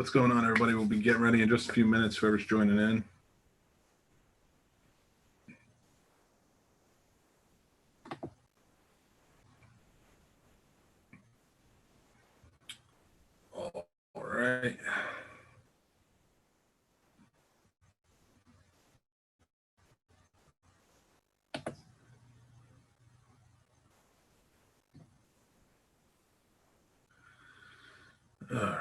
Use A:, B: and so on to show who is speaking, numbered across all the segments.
A: What's going on, everybody? We'll be getting ready in just a few minutes, whoever's joining in. All right. All right.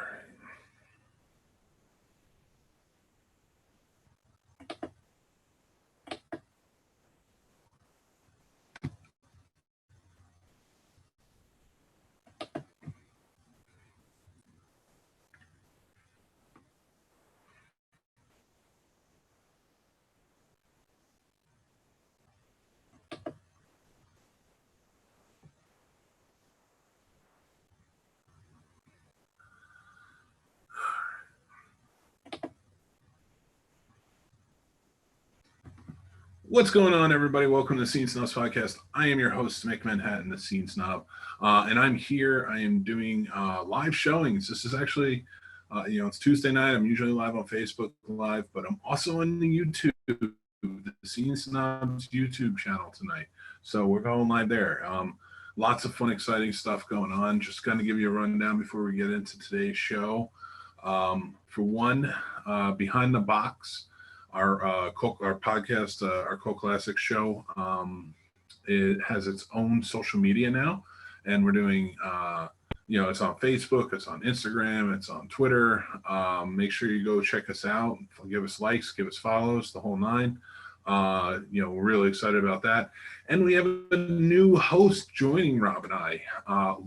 A: What's going on, everybody? Welcome to the Scene Snobs podcast. I am your host, Mick Manhattan, the Scene Snob, and I'm here. I am doing live showings. This is actually, it's Tuesday night. I'm usually live on Facebook Live, but I'm also on the YouTube, the Scene Snobs YouTube channel tonight. So we're going live there. Lots of fun, exciting stuff going on. Just going to give you a rundown before we get into today's show. For one, Behind the Box. Our podcast, our Cult Classic show, it has its own social media now, and we're doing, it's on Facebook, it's on Instagram, it's on Twitter. Make sure you go check us out, give us likes, give us follows, the whole nine. We're really excited about that, and we have a new host joining Rob and I.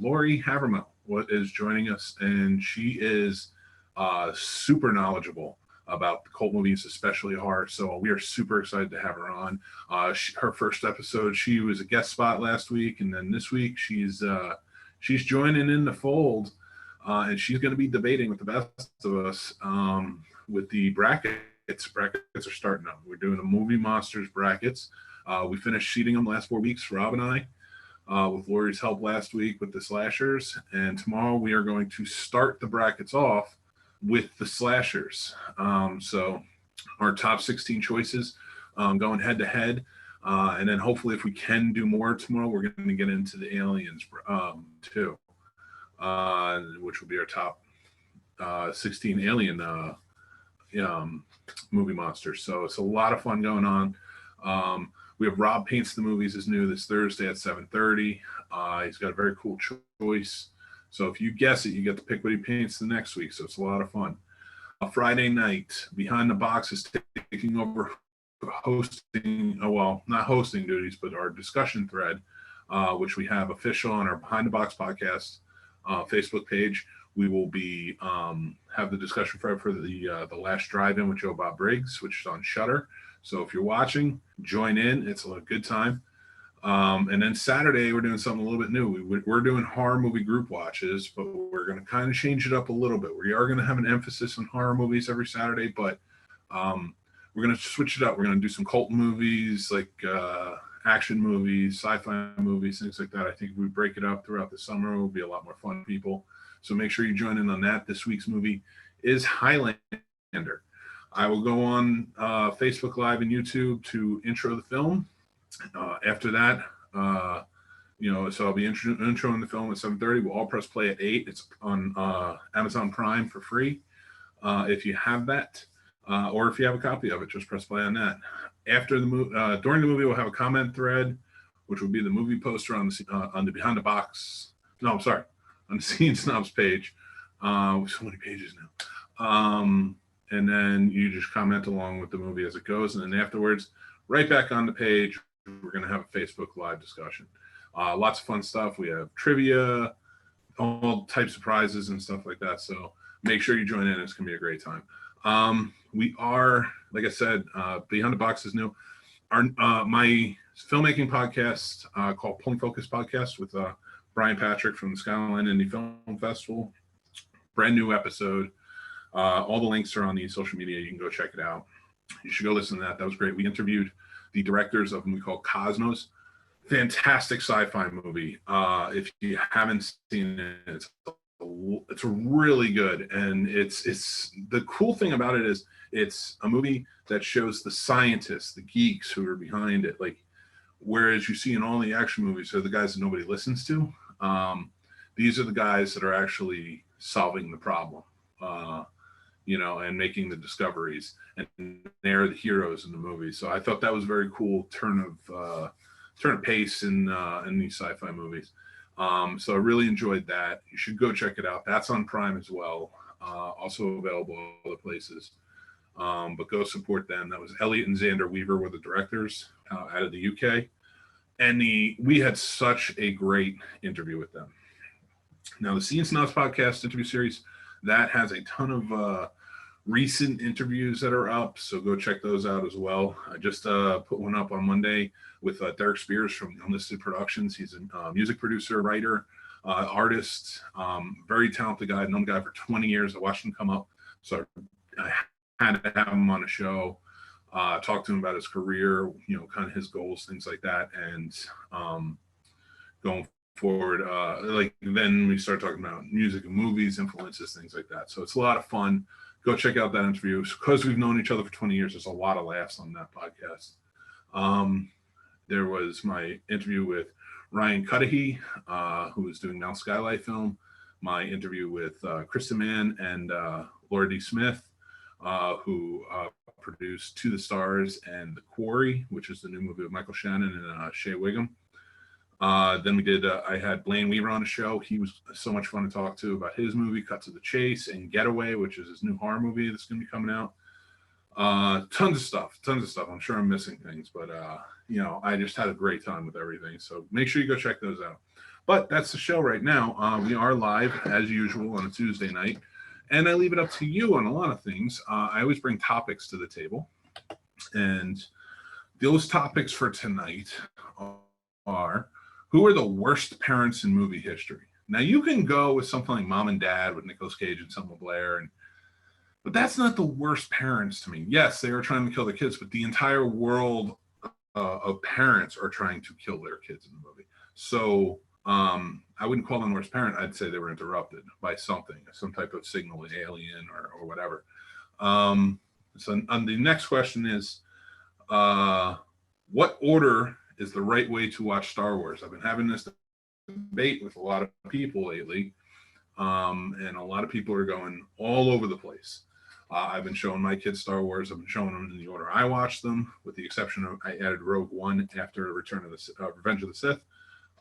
A: Lori Havermill is joining us, and she is super knowledgeable about the cult movies, especially horror. So we are super excited to have her on. Her first episode, she was a guest spot last week, and then this week she's joining in the fold, and she's going to be debating with the best of us with the brackets. Brackets are starting up. We're doing the Movie Monsters brackets. We finished seeding them last 4 weeks, Rob and I, with Lori's help last week with the slashers, and tomorrow we are going to start the brackets off with the slashers. So our top 16 choices going head to head. And then hopefully if we can do more tomorrow, we're going to get into the aliens too, which will be our top 16 alien movie monsters. So it's a lot of fun going on. We have Rob Paints the Movies is new this Thursday at 7:30. He's got a very cool choice. So if you guess it, you get to pick what he paints the next week. So it's a lot of fun. Friday night, Behind the Box is taking over hosting, not hosting duties, but our discussion thread, which we have official on our Behind the Box podcast Facebook page. We will be have the discussion thread for the Last Drive-In with Joe Bob Briggs, which is on Shudder. So if you're watching, join in. It's a good time. And then Saturday, we're doing something a little bit new. We're doing horror movie group watches, but we're going to kind of change it up a little bit. We are going to have an emphasis on horror movies every Saturday, but we're going to switch it up. We're going to do some cult movies, like action movies, sci-fi movies, things like that. I think if we break it up throughout the summer, it will be a lot more fun for people. So make sure you join in on that. This week's movie is Highlander. I will go on Facebook Live and YouTube to intro the film. After that, so I'll be introing the film at 7:30. We'll all press play at 8. It's on Amazon Prime for free. If you have that, or if you have a copy of it, just press play on that. After the movie, during the movie, we'll have a comment thread, which will be the movie poster on the Behind the Box. No, I'm sorry, on the Scene Snobs page. So many pages now. And then you just comment along with the movie as it goes, and then afterwards, right back on the page, we're going to have a Facebook Live discussion. Lots of fun stuff. We have trivia, all types of prizes and stuff like that. So make sure you join in. It's going to be a great time. We are, like I said, Behind the Box is new. My filmmaking podcast called Pulling Focus Podcast with Brian Patrick from the Skyline Indie Film Festival. Brand new episode. All the links are on the social media. You can go check it out. You should go listen to that. That was great. We interviewed the directors of a movie called Cosmos. Fantastic sci-fi movie. If you haven't seen it, it's a it's really good, and it's the cool thing about it is it's a movie that shows the scientists, the geeks who are behind it. Like, whereas you see in all the action movies, they're the guys that nobody listens to. These are the guys that are actually solving the problem, and making the discoveries, and they're the heroes in the movie. So I thought that was a very cool turn of pace in these sci-fi movies. So I really enjoyed that. You should go check it out. That's on Prime as well. Also available other places. But go support them. That was Elliot and Xander Weaver were the directors out of the UK. And we had such a great interview with them. Now, the See and Snobs podcast interview series, that has a ton of recent interviews that are up. So go check those out as well. I just put one up on Monday with Derek Spears from Unlisted Productions. He's a music producer, writer, artist, very talented guy. I've known the guy for 20 years. I watched him come up. So I had to have him on a show, talk to him about his career, kind of his goals, things like that. And going forward, then we start talking about music and movies, influences, things like that. So it's a lot of fun. Go check out that interview. Because we've known each other for 20 years, there's a lot of laughs on that podcast. There was my interview with Ryan Cudahy, who is doing Now Skylight Film. My interview with Krista Mann and Laura D. Smith, who produced To the Stars and The Quarry, which is the new movie of Michael Shannon and Shea Wiggum. Then I had Blaine Weaver on the show. He was so much fun to talk to about his movie, Cut to the Chase, and Getaway, which is his new horror movie that's going to be coming out. Tons of stuff. I'm sure I'm missing things, but I just had a great time with everything. So make sure you go check those out. But that's the show right now. We are live as usual on a Tuesday night, and I leave it up to you on a lot of things. I always bring topics to the table, and those topics for tonight are: who are the worst parents in movie history? Now, you can go with something like Mom and Dad with Nicolas Cage and Selma Blair, but that's not the worst parents to me. Yes, they are trying to kill their kids, but the entire world of parents are trying to kill their kids in the movie. So I wouldn't call them worst parent. I'd say they were interrupted by something, some type of signal, alien or whatever. So the next question is, what order is the right way to watch Star Wars? I've been having this debate with a lot of people lately, and a lot of people are going all over the place. I've been showing my kids Star Wars. I've been showing them in the order I watched them, with the exception of I added Rogue One after Revenge of the Sith.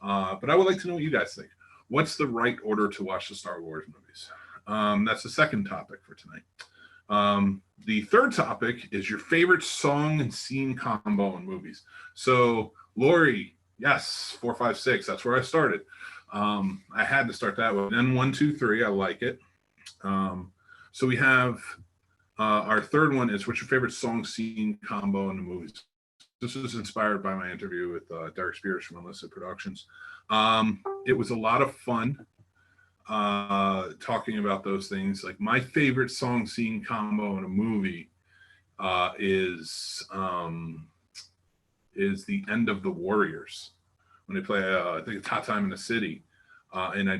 A: But I would like to know what you guys think. What's the right order to watch the Star Wars movies? That's the second topic for tonight. The third topic is your favorite song and scene combo in movies. So, Lori, yes, 4, 5, 6. That's where I started. I had to start that one. Then 1, 2, 3. I like it. So we have our third one is, what's your favorite song scene combo in the movies? This was inspired by my interview with Derek Spears from Unlisted Productions. It was a lot of fun talking about those things. Like, my favorite song scene combo in a movie is the end of The Warriors, when they play I think it's Hot Time in the City, and I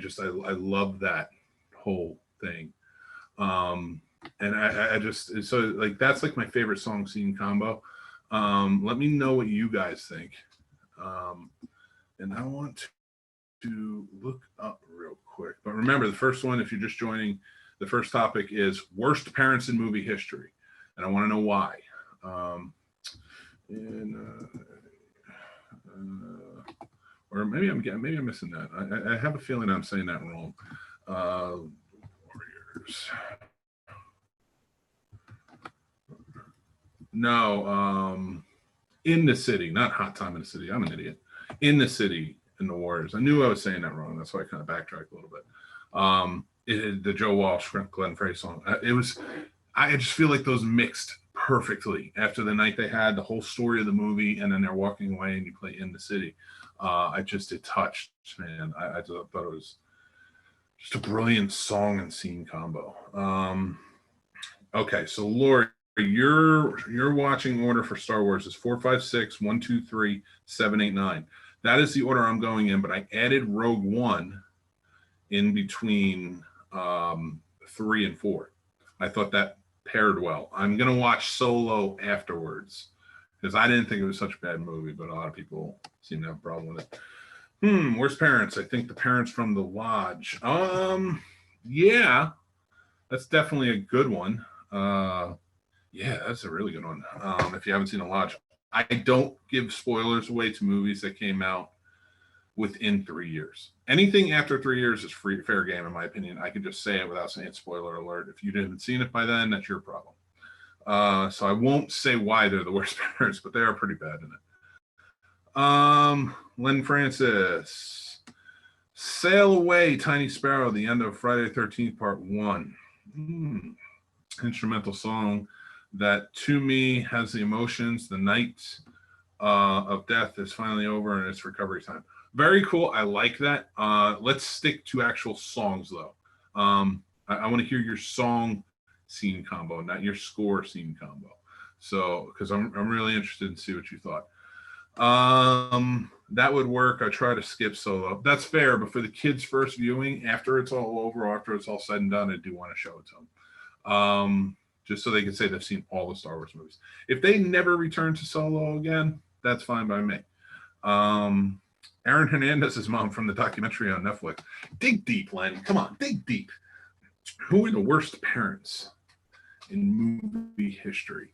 A: love that whole thing, and I just, so like, that's like my favorite song scene combo. Let me know what you guys think, and I want to look up real quick. But remember, the first one, if you're just joining, the first topic is worst parents in movie history, and I want to know why. Or maybe I'm missing that. I have a feeling I'm saying that wrong. Warriors. No, In the City, not Hot Time in the City. I'm an idiot. In the City and the Warriors. I knew I was saying that wrong. That's why I kind of backtracked a little bit. The Joe Walsh, Glenn Frey song. I just feel like those mixed perfectly after the night they had, the whole story of the movie, and then they're walking away and you play In the City. It touched, man. I thought it was just a brilliant song and scene combo. Okay, so Lori, your watching order for Star Wars is 4, 5, 6, 1, 2, 3, 7, 8, 9. That is the order I'm going in, but I added Rogue One in between 3 and 4. I thought that paired well. I'm gonna watch Solo afterwards because I didn't think it was such a bad movie, but a lot of people seem to have a problem with it. Worst parents? I think the parents from The Lodge. Yeah, that's definitely a good one. Yeah, that's a really good one. If you haven't seen The Lodge, I don't give spoilers away to movies that came out within 3 years. Anything after 3 years is fair game, in my opinion. I can just say it without saying spoiler alert. If you didn't seen it by then, that's your problem. So I won't say why they're the worst parents, but they are pretty bad in it. Len Francis, Sail Away, Tiny Sparrow, the end of Friday the 13th, Part 1. Instrumental song that to me has the emotions. The night of death is finally over and it's recovery time. Very cool. I like that. Let's stick to actual songs though. I want to hear your song scene combo, not your score scene combo. So, because I'm really interested in see what you thought. That would work. I try to skip Solo. That's fair, but for the kids' first viewing, after it's all over, after it's all said and done, I do want to show it to them. Just so they can say they've seen all the Star Wars movies. If they never return to Solo again, that's fine by me. Aaron Hernandez's mom from the documentary on Netflix. Dig deep, Len. Come on, dig deep. Who are the worst parents in movie history?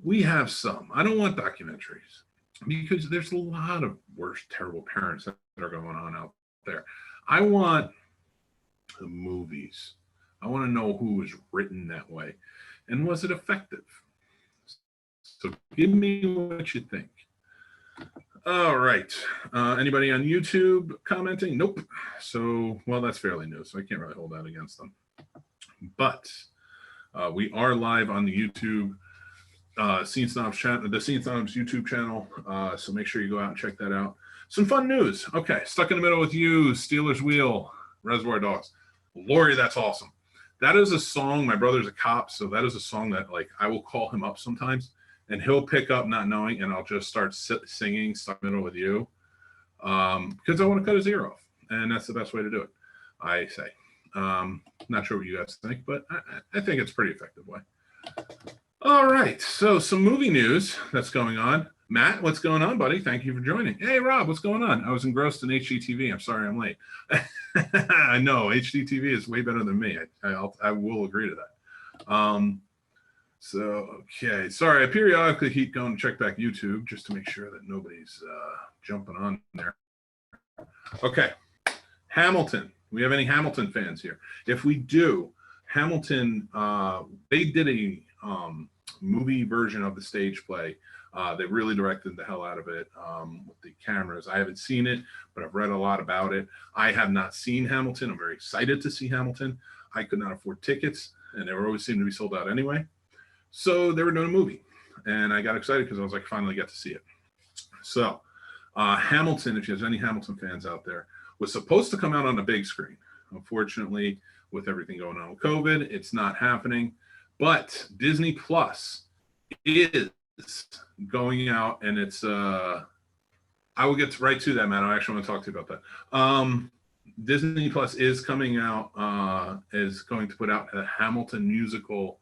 A: We have some. I don't want documentaries because there's a lot of worst, terrible parents that are going on out there. I want the movies. I want to know who was written that way and was it effective? So give me what you think. All right. Anybody on YouTube commenting? Nope. So, well, that's fairly new, so I can't really hold that against them. But we are live on the YouTube Scene Snobs channel, the Scene Snobs YouTube channel. So make sure you go out and check that out. Some fun news. Okay, Stuck in the Middle with You, Steelers Wheel, Reservoir Dogs. Lori, that's awesome. That is a song. My brother's a cop, so that is a song that like I will call him up sometimes. And he'll pick up not knowing, and I'll just start singing Stuck in the Middle with You because I want to cut his ear off. And that's the best way to do it, I say. Not sure what you guys think, but I think it's a pretty effective way. All right, so some movie news that's going on. Matt, what's going on, buddy? Thank you for joining. Hey, Rob, what's going on? I was engrossed in HGTV. I'm sorry I'm late. I know, HGTV is way better than me. I will agree to that. So, okay. Sorry, I periodically keep going to check back YouTube just to make sure that nobody's jumping on there. Okay. Hamilton. We have any Hamilton fans here? If we do, Hamilton, they did a movie version of the stage play. They really directed the hell out of it with the cameras. I haven't seen it, but I've read a lot about it. I have not seen Hamilton. I'm very excited to see Hamilton. I could not afford tickets, and they were always seem to be sold out anyway. So they were doing a movie, and I got excited because I was like, finally get to see it. So Hamilton, if there's any Hamilton fans out there, was supposed to come out on the big screen. Unfortunately, with everything going on with COVID, it's not happening. But Disney Plus is going out, and it's I will get right to that, man. I actually want to talk to you about that. Disney Plus is coming out, is going to put out a Hamilton musical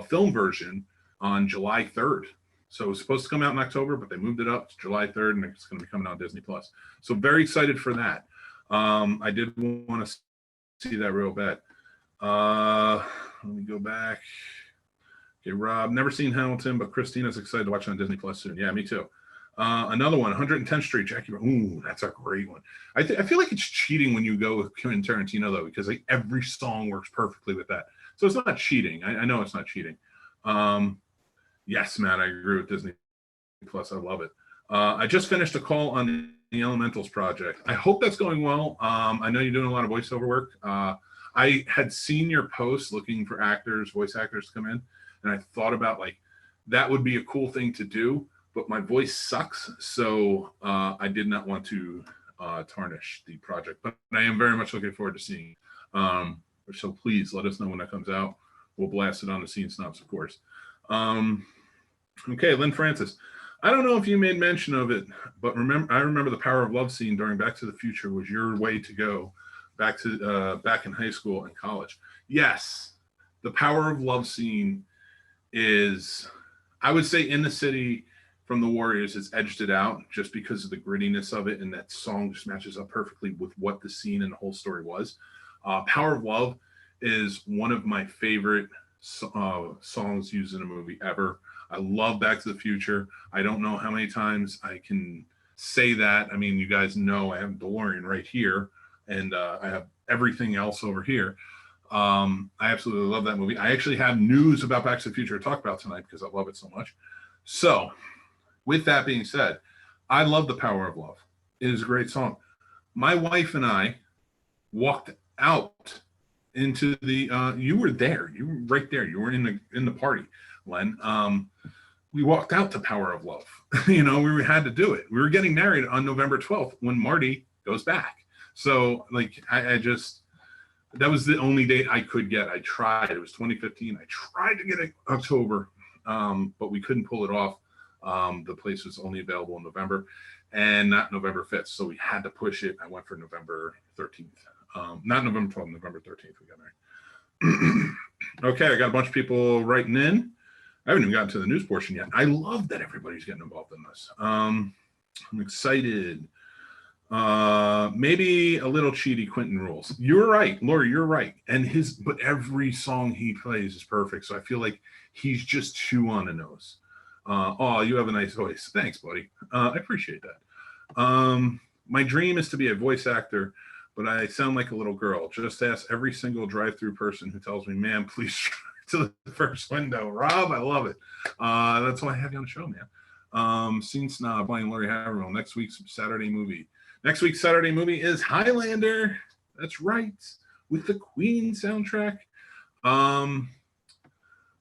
A: film version on July 3rd. So it was supposed to come out in October, but they moved it up to July 3rd, and it's going to be coming out on Disney Plus. So very excited for that. I did want to see that real bad. Let me go back. Okay, Rob, never seen Hamilton, but Christina's excited to watch it on Disney Plus soon. Yeah, me too. Another one, 110th Street, Jackie. Ooh, that's a great one. I feel like it's cheating when you go with Quentin Tarantino, though, because like every song works perfectly with that. So it's not cheating. I know it's not cheating. Yes, Matt, I agree with Disney Plus. I love it. I just finished a call on the Elementals project. I hope that's going well. I know you're doing a lot of voiceover work. I had seen your post looking for actors, voice actors to come in, and I thought about like that would be a cool thing to do, but my voice sucks, so I did not want to tarnish the project. But I am very much looking forward to seeing. So please let us know when that comes out. We'll blast it on the Scene Snobs, of course. Okay, Lynn Francis. I don't know if you made mention of it, but I remember the Power of Love scene during Back to the Future was your way to go back in high school and college. Yes, the Power of Love scene is, I would say, in the city from the Warriors has edged it out just because of the grittiness of it, and that song just matches up perfectly with what the scene and the whole story was. Power of Love is one of my favorite songs used in a movie ever. I love Back to the Future. I don't know how many times I can say that. I mean, you guys know I have DeLorean right here, and I have everything else over here. I absolutely love that movie. I actually have news about Back to the Future to talk about tonight because I love it so much. So, with that being said, I love The Power of Love. It is a great song. My wife and I walked out into the you were there. You were right there. You were in the party, Len. We walked out to Power of Love. We had to do it. We were getting married on November 12th when Marty goes back. So like I just, that was the only date I could get. I tried. It was 2015. I tried to get it October, but we couldn't pull it off. The place was only available in November and not November 5th. So we had to push it. I went for November 13th. Not November 12th, November 13th we got married. Okay, I got a bunch of people writing in. I haven't even gotten to the news portion yet. I love that everybody's getting involved in this. I'm excited. Maybe a little cheaty Quentin rules. You're right, Lori, you're right. But every song he plays is perfect. So I feel like he's just too on the nose. Oh, you have a nice voice. Thanks, buddy. I appreciate that. My dream is to be a voice actor, but I sound like a little girl. Just ask every single drive-through person who tells me, "Man, please to the first window." Rob, I love it. That's why I have you on the show, man. Scene Snob, playing Lori Havermill. Next week's Saturday movie. Next week's Saturday movie is Highlander. That's right, with the Queen soundtrack.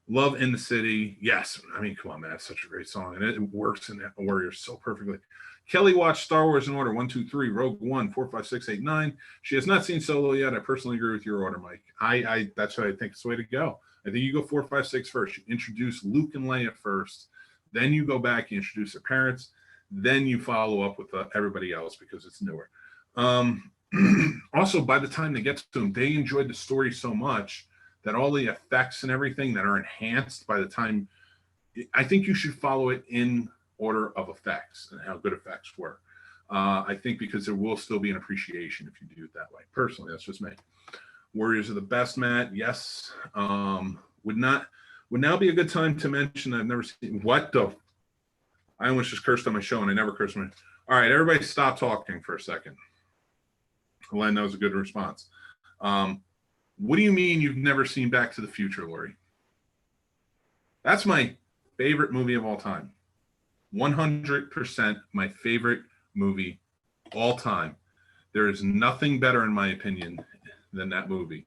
A: Love in the City. Yes, I mean, come on, man, it's such a great song, and it works in Warriors so perfectly. Kelly watched Star Wars in order: 1, 2, 3, Rogue One, 4, 5, 6, 8, 9. She has not seen Solo yet. I personally agree with your order, Mike. I that's what I think is the way to go. I think you go 4, 5, 6 first. You introduce Luke and Leia first, then you go back, you introduce their parents, then you follow up with everybody else because it's newer. Also, by the time they get to them, they enjoyed the story so much that all the effects and everything that are enhanced by the time, I think you should follow it in order of effects and how good effects were. I think because there will still be an appreciation if you do it that way. Personally, that's just me. Warriors are the best, Matt. Yes. Would now be a good time to mention I've never seen what the. I almost just cursed on my show and I never cursed on my. All right, everybody, stop talking for a second. Len, that was a good response. What do you mean you've never seen Back to the Future, Lori? That's my favorite movie of all time. 100% my favorite movie all time. There is nothing better, in my opinion, than that movie.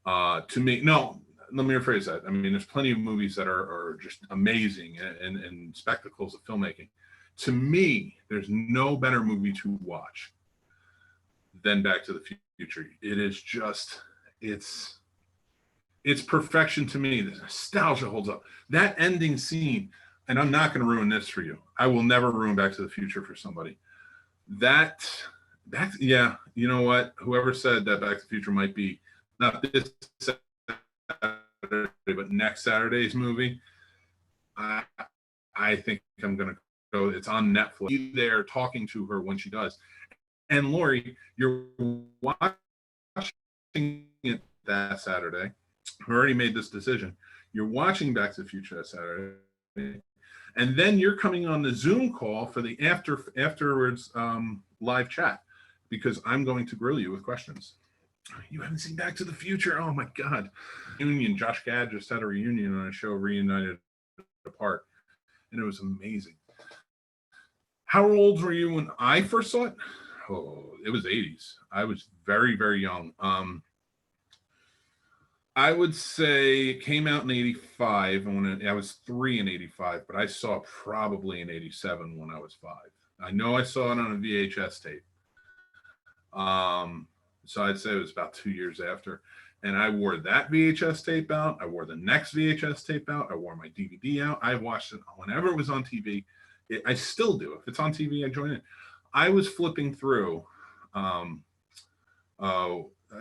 A: To me, no, let me rephrase that. I mean, there's plenty of movies that are just amazing and spectacles of filmmaking. To me, there's no better movie to watch than Back to the Future. It is just, it's perfection to me. The nostalgia holds up. That ending scene, and I'm not going to ruin this for you. I will never ruin Back to the Future for somebody. That's yeah, you know what? Whoever said that Back to the Future might be not this Saturday, but next Saturday's movie, I think I'm going to go. It's on Netflix. Be there talking to her when she does. And Lori, you're watching it that Saturday. I already made this decision. You're watching Back to the Future that Saturday, and then you're coming on the Zoom call for the afterwards live chat because I'm going to grill you with questions. You haven't seen Back to the Future? Oh my God! Reunion. Josh Gad just had a reunion on a show, Reunited Apart, and it was amazing. How old were you when I first saw it? Oh, it was 80s. I was very, very young. I would say it came out in 85. And I was 3 in 85, but I saw it probably in 87 when I was 5. I know I saw it on a VHS tape. So I'd say it was about 2 years after. And I wore that VHS tape out. I wore the next VHS tape out. I wore my DVD out. I watched it whenever it was on TV. I still do. If it's on TV, I join it. I was flipping through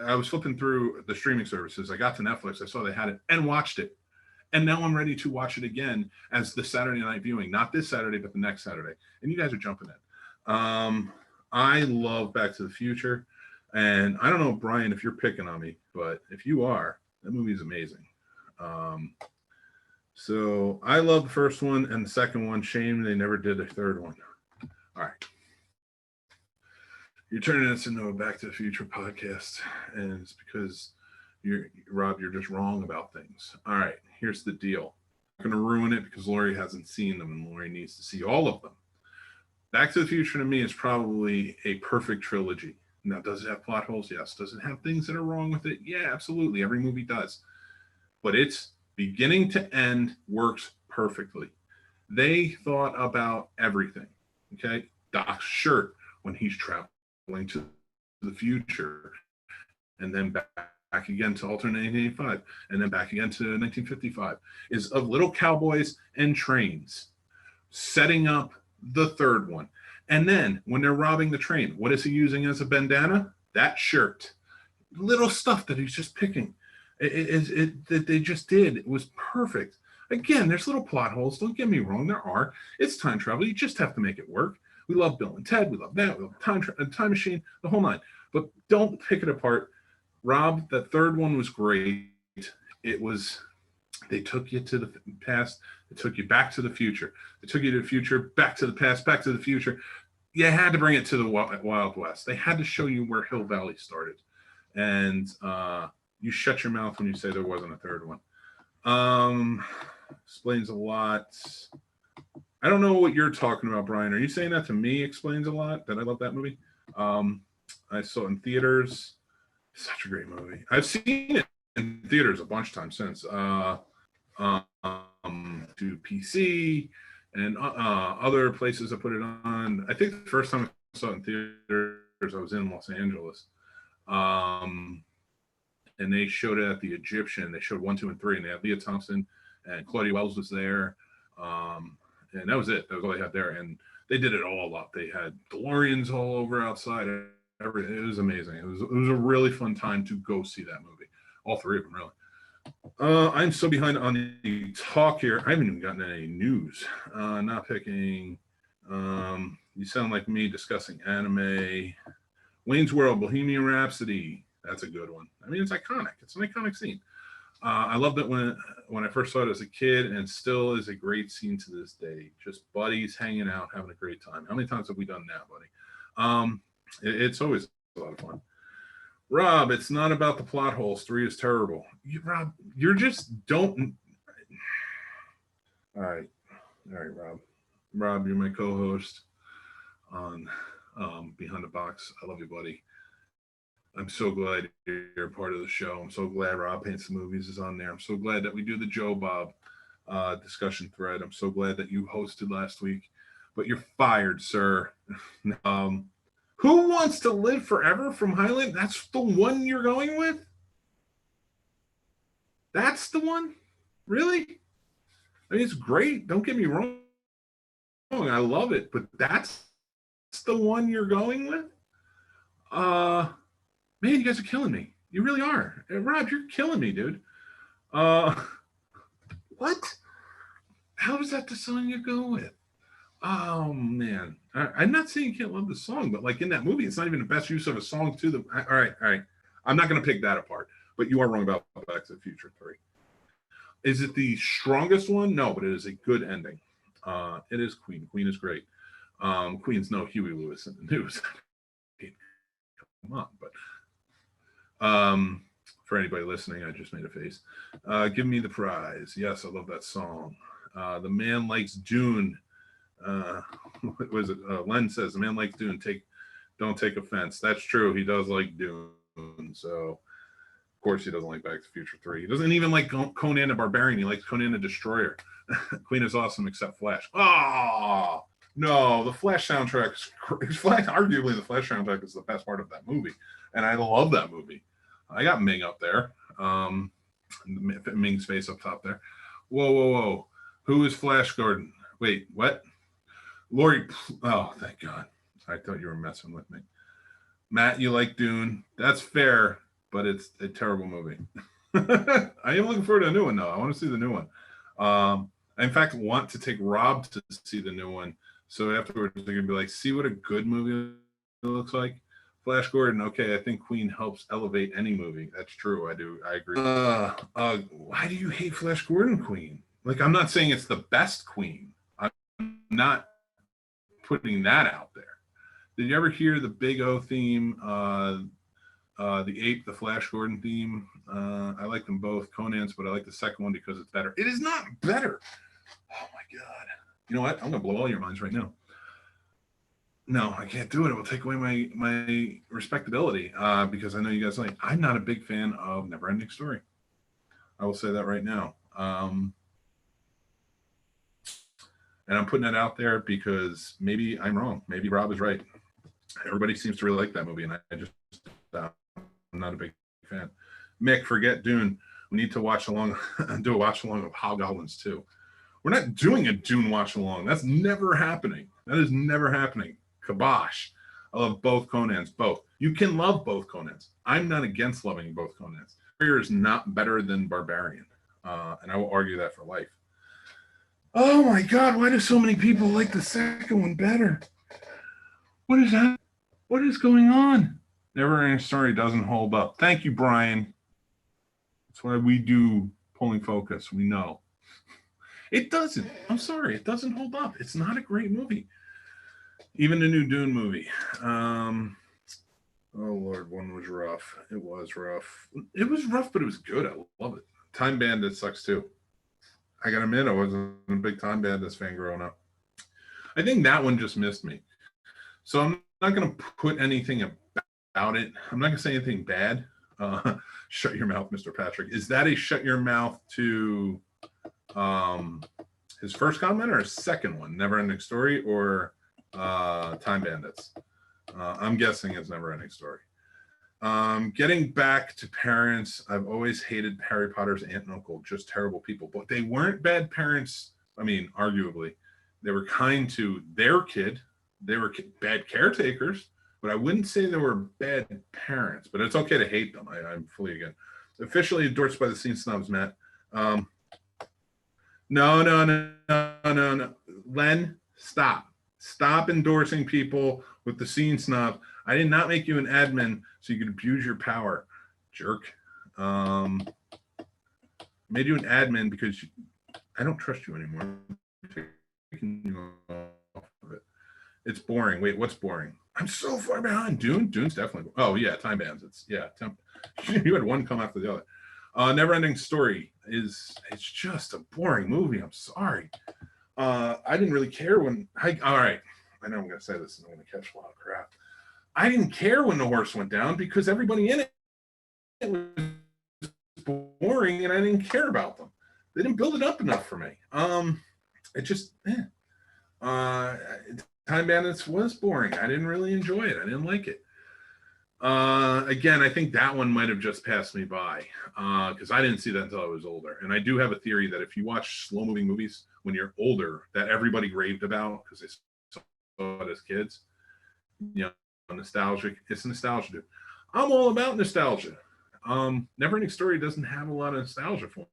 A: I was flipping through the streaming services. I got to Netflix. I saw they had it and watched it. And now I'm ready to watch it again as the Saturday night viewing, not this Saturday, but the next Saturday. And you guys are jumping in. I love Back to the Future. And I don't know, Brian, if you're picking on me, but if you are, that movie is amazing. So I love the first one and the second one. Shame they never did a third one. All right. You're turning this into a Back to the Future podcast, and it's because Rob, you're just wrong about things. All right, here's the deal. I'm going to ruin it because Lori hasn't seen them, and Lori needs to see all of them. Back to the Future to me is probably a perfect trilogy. Now, does it have plot holes? Yes. Does it have things that are wrong with it? Yeah, absolutely. Every movie does. But it's beginning to end works perfectly. They thought about everything. Okay? Doc's shirt when he's traveling to the future, and then back again to alternate 1985, and then back again to 1955, is of little cowboys and trains, setting up the third one. And then when they're robbing the train, what is he using as a bandana? That shirt. Little stuff that he's just picking. That they just did. It was perfect. Again, there's little plot holes. Don't get me wrong. There are. It's time travel. You just have to make it work. We love Bill and Ted. We love that. We love time machine, the whole nine. But don't pick it apart. Rob, that third one was great. It was, they took you to the past. They took you back to the future. They took you to the future, back to the past, back to the future. You had to bring it to the Wild West. They had to show you where Hill Valley started. And you shut your mouth when you say there wasn't a third one. Explains a lot. I don't know what you're talking about, Brian. Are you saying that to me explains a lot? That I love that movie? I saw it in theaters. Such a great movie. I've seen it in theaters a bunch of times since. To PC and other places I put it on. I think the first time I saw it in theaters, I was in Los Angeles. And they showed it at the Egyptian. They showed 1, 2, and 3, and they had Leah Thompson and Claudia Wells was there. And that was it. That was all they had there. And they did it all up. They had DeLoreans all over outside. Everything. It was amazing. It was a really fun time to go see that movie. All three of them, really. I'm so behind on the talk here. I haven't even gotten any news. Not picking. You sound like me discussing anime. Wayne's World, Bohemian Rhapsody. That's a good one. I mean, it's iconic. It's an iconic scene. I loved it when I first saw it as a kid, and still is a great scene to this day. Just buddies hanging out, having a great time. How many times have we done that, buddy? It's always a lot of fun. Rob, it's not about the plot holes. 3 is terrible. Rob, you're just don't. All right, Rob. Rob, you're my co-host on Behind the Box. I love you, buddy. I'm so glad you're a part of the show. I'm so glad Rob Paints the Movies is on there. I'm so glad that we do the Joe Bob discussion thread. I'm so glad that you hosted last week. But you're fired, sir. Who Wants to Live Forever from Highland? That's the one you're going with? That's the one? Really? I mean, it's great. Don't get me wrong. I love it. But that's the one you're going with? Man, you guys are killing me. You really are. Rob, you're killing me, dude. What? How is that the song you go with? Oh, man. I'm not saying you can't love the song, but like in that movie, it's not even the best use of a song to the... All right. I'm not going to pick that apart, but you are wrong about Back to the Future 3. Is it the strongest one? No, but it is a good ending. It is Queen. Queen is great. Queen's no Huey Lewis in the news. Come on, but... for anybody listening, I just made a face. Give Me the Prize. Yes, I love that song. The Man Likes Dune. What was it? Len says, the man likes Dune. Don't take offense. That's true. He does like Dune. So, of course, he doesn't like Back to the Future 3. He doesn't even like Conan the Barbarian. He likes Conan the Destroyer. Queen is awesome except Flash. Oh, no. The Flash soundtrack is arguably the Flash soundtrack is the best part of that movie. And I love that movie. I got Ming up there. Ming's face up top there. Whoa. Who is Flash Gordon? Wait, what? Lori. Oh, thank God. I thought you were messing with me. Matt, you like Dune. That's fair. but it's a terrible movie. I am looking forward to a new one though. I want to see the new one. I in fact want to take Rob to see the new one. So afterwards they're gonna be like, see what a good movie looks like. Flash Gordon, okay, I think Queen helps elevate any movie. That's true. I do. I agree. Why do you hate Flash Gordon Queen? Like, I'm not saying it's the best Queen. I'm not putting that out there. Did you ever hear the Big O theme? The Ape, the Flash Gordon theme. I like them both, Conan's, but I like the second one because it's better. It is not better. Oh my God. You know what? I'm gonna blow all your minds right now. No, I can't do it. It will take away my respectability because I know you guys like. I'm not a big fan of Neverending Story. I will say that right now. And I'm putting it out there because maybe I'm wrong. Maybe Rob is right. Everybody seems to really like that movie, and I just I'm not a big fan. Mick, forget Dune. We need to watch along, do a watch along of Hobgoblins too. We're not doing a Dune watch along. That's never happening. That is never happening. Kabosh. I love both Conans. Both. You can love both Conans. I'm not against loving both Conans. Warrior is not better than Barbarian, and I will argue that for life. Oh my God! Why do so many people like the second one better? What is that? What is going on? Neverending Story doesn't hold up. Thank you, Brian. That's why we do Pulling Focus. We know. It doesn't. I'm sorry. It doesn't hold up. It's not a great movie. Even the new Dune movie. Oh, Lord. One was rough. It was rough. It was rough, but it was good. I love it. Time Bandit sucks, too. I got to admit, I wasn't a big Time Bandits fan growing up. I think that one just missed me. So I'm not going to put anything about it. I'm not going to say anything bad. Shut your mouth, Mr. Patrick. Is that a shut your mouth to his first comment or his second one, Neverending Story or Time Bandits? I'm guessing it's Neverending Story. Getting back to parents, I've always hated Harry Potter's aunt and uncle, just terrible people. But they weren't bad parents. I mean, arguably, they were kind to their kid. They were bad caretakers, but I wouldn't say they were bad parents. But it's okay to hate them. I'm fully against. Officially endorsed by the Scene Snobs, Matt. No. Len, stop. Stop endorsing people with the Scene Snob. I did not make you an admin so you could abuse your power, jerk. Made you an admin because I don't trust you anymore. It's boring. Wait, what's boring? I'm so far behind. Dune's definitely. Oh yeah, Time Bandits. Yeah, you had one come after the other. Neverending Story it's just a boring movie. I'm sorry. I didn't really care when. All right, I know I'm gonna say this and I'm gonna catch a lot of crap. I didn't care when the horse went down because everybody in it was boring and I didn't care about them. They didn't build it up enough for me. It just. Time Bandits was boring. I didn't really enjoy it. I didn't like it. Again, I think that one might have just passed me by because I didn't see that until I was older. And I do have a theory that if you watch slow-moving movies when you're older, that everybody raved about because they saw it as kids, you know, nostalgic. It's nostalgia, dude. I'm all about nostalgia. Neverending Story doesn't have a lot of nostalgia for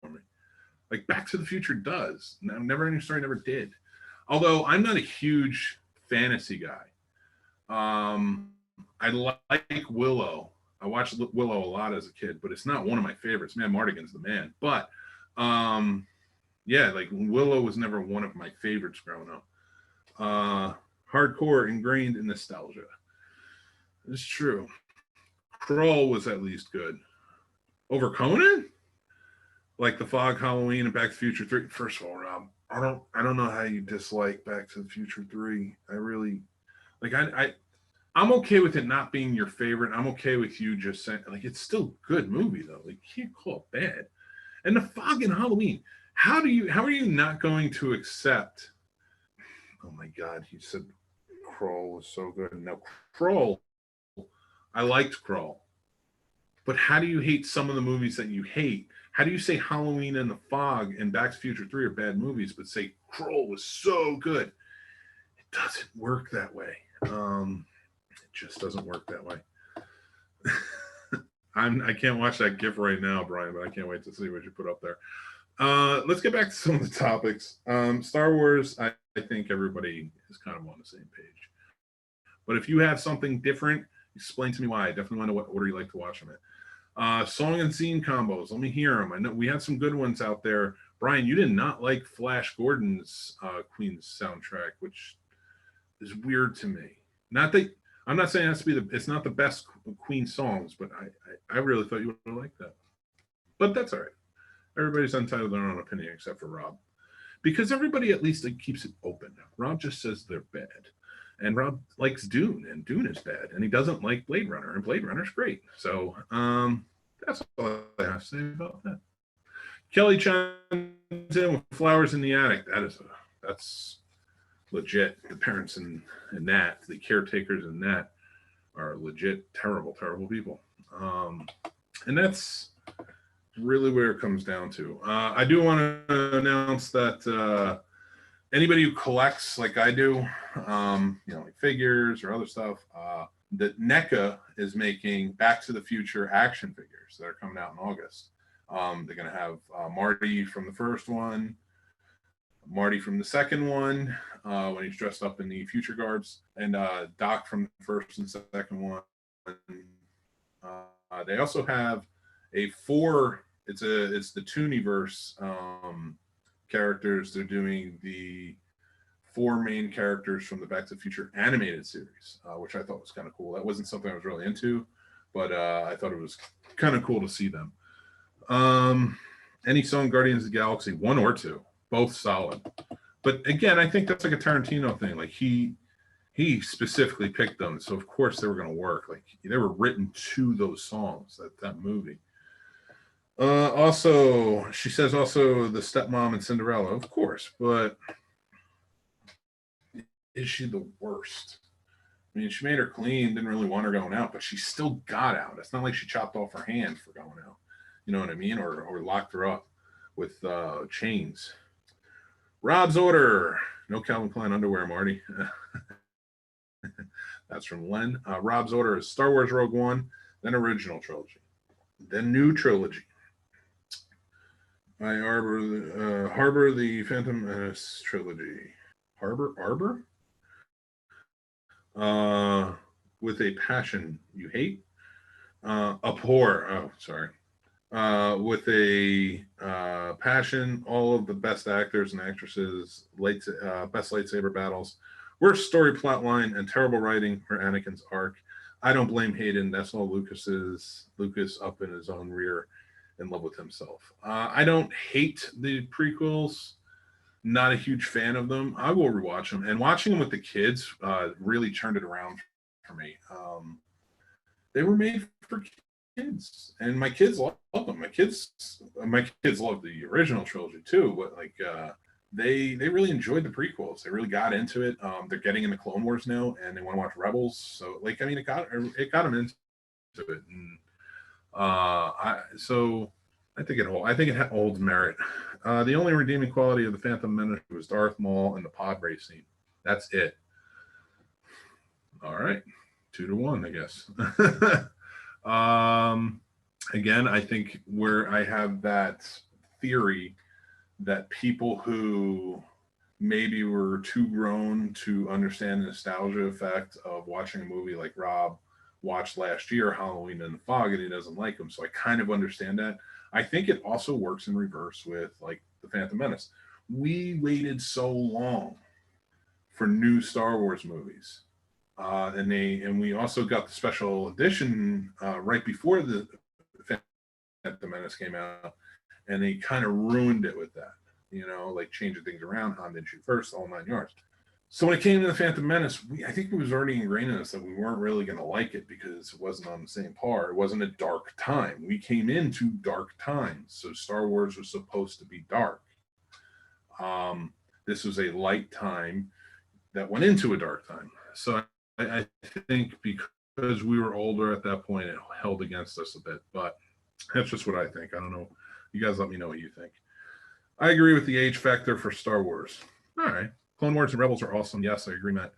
A: me. Like Back to the Future does. Neverending Story never did. Although I'm not a huge fantasy guy. I like Willow. I watched Willow a lot as a kid, but it's not one of my favorites. Man, Mardigan's the man. But yeah, like Willow was never one of my favorites growing up. Hardcore ingrained in nostalgia. It's true. Crawl was at least good. Over Conan? Like The Fog, Halloween, and Back to the Future 3. First of all, Rob, I don't know how you dislike Back to the Future 3. I really like I'm okay with it not being your favorite. I'm okay with you just saying like it's still a good movie though. Like you can't call it bad. And The Fog and Halloween. How are you not going to accept? Oh my God, he said Crawl was so good. Now Crawl, I liked Crawl. But how do you hate some of the movies that you hate? How do you say Halloween and The Fog and Back to the Future 3 are bad movies, but say Crawl was so good? It doesn't work that way. It just doesn't work that way. I can't watch that GIF right now, Brian, but I can't wait to see what you put up there. Let's get back to some of the topics. Star Wars, I think everybody is kind of on the same page. But if you have something different, explain to me why. I definitely want to know what order you like to watch them in. Song and scene combos. Let me hear them. I know we had some good ones out there. Brian, you did not like Flash Gordon's Queen's soundtrack, which is weird to me. Not that I'm not saying it has to be it's not the best Queen songs, but I really thought you would have liked that. But that's all right. Everybody's entitled to their own opinion except for Rob, because everybody at least keeps it open. Rob just says they're bad, and Rob likes Dune, and Dune is bad, and he doesn't like Blade Runner, and Blade Runner's great. So that's all I have to say about that. Kelly chimes in with Flowers in the Attic. That's legit. The parents in that, the caretakers in that, are legit terrible, terrible people. And that's really where it comes down to. I do want to announce that anybody who collects like I do, like figures or other stuff, that NECA is making Back to the Future action figures that are coming out in August. They're going to have Marty from the first one, Marty from the second one, when he's dressed up in the future garbs, and Doc from the first and second one. They also have it's the Tooniverse characters. They're doing the 4 main characters from the Back to the Future animated series, which I thought was kind of cool. That wasn't something I was really into, but I thought it was kind of cool to see them. Any song Guardians of the Galaxy, 1 or 2, both solid. But again, I think that's like a Tarantino thing. Like he specifically picked them, so of course they were going to work. Like they were written to those songs, that movie. Also, she says also the stepmom and Cinderella, of course, but is she the worst? I mean, she made her clean, didn't really want her going out, but she still got out. It's not like she chopped off her hand for going out. You know what I mean? Or locked her up with chains. Rob's order. No Calvin Klein underwear, Marty. That's from Len. Rob's order is Star Wars Rogue One, then original trilogy, then new trilogy. I harbor the Phantom Menace trilogy. Harbor? With a passion you hate. Abhor. Oh, sorry. With a passion, all of the best actors and actresses, best lightsaber battles, worst story plot line, and terrible writing for Anakin's arc. I don't blame Hayden. That's all Lucas up in his own rear, in love with himself. I don't hate the prequels. Not a huge fan of them. I will rewatch them, and watching them with the kids really turned it around for me. They were made for kids, and my kids love them. My kids love the original trilogy too, but like they really enjoyed the prequels. They really got into it. They're getting into Clone Wars now, and they want to watch Rebels. So like, I mean, it got them into it, and I think it holds merit. The only redeeming quality of the Phantom Menace was Darth Maul and the pod race scene. That's it. All right, 2-1, I guess. Again, I think where I have that theory that people who maybe were too grown to understand the nostalgia effect of watching a movie like Rob watched last year, Halloween in the Fog, and he doesn't like them. So I kind of understand that. I think it also works in reverse with like the Phantom Menace. We waited so long for new Star Wars movies. And we also got the special edition right before the Phantom Menace came out, and they kind of ruined it with that, like changing things around. Han didn't shoot first, all 9 yards. So when it came to the Phantom Menace, I think it was already ingrained in us that we weren't really going to like it because it wasn't on the same par. It wasn't a dark time. We came into dark times, so Star Wars was supposed to be dark. This was a light time that went into a dark time. So I think because we were older at that point, it held against us a bit. But that's just what I think. I don't know. You guys let me know what you think. I agree with the age factor for Star Wars. All right. Clone Wars and Rebels are awesome. Yes, I agree, Matt.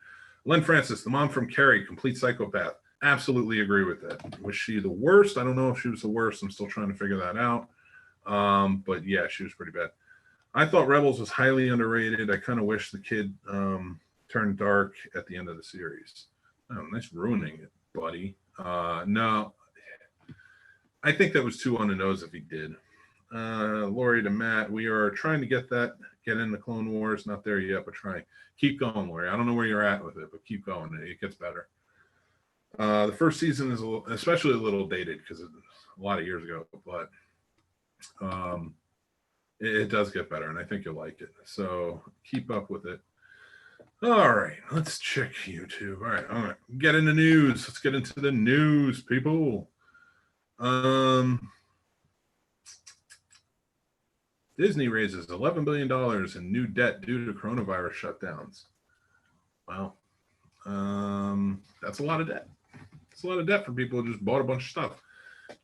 A: Len Francis, the mom from Carrie, complete psychopath. Absolutely agree with that. Was she the worst? I don't know if she was the worst. I'm still trying to figure that out. But yeah, she was pretty bad. I thought Rebels was highly underrated. I kind of wish the kid turned dark at the end of the series. Oh, nice ruining it, buddy. No, I think that was too on the nose if he did. Lori to Matt, we are trying to get into Clone Wars. Not there yet, but trying. Keep going, Lori. I don't know where you're at with it, but keep going. It gets better. The first season is especially a little dated because it's a lot of years ago, but um, it does get better, and I think you'll like it. So keep up with it. All right, let's check YouTube. All right. Get into news. Let's get into the news, people. Disney raises $11 billion in new debt due to coronavirus shutdowns. Wow. That's a lot of debt. It's a lot of debt for people who just bought a bunch of stuff.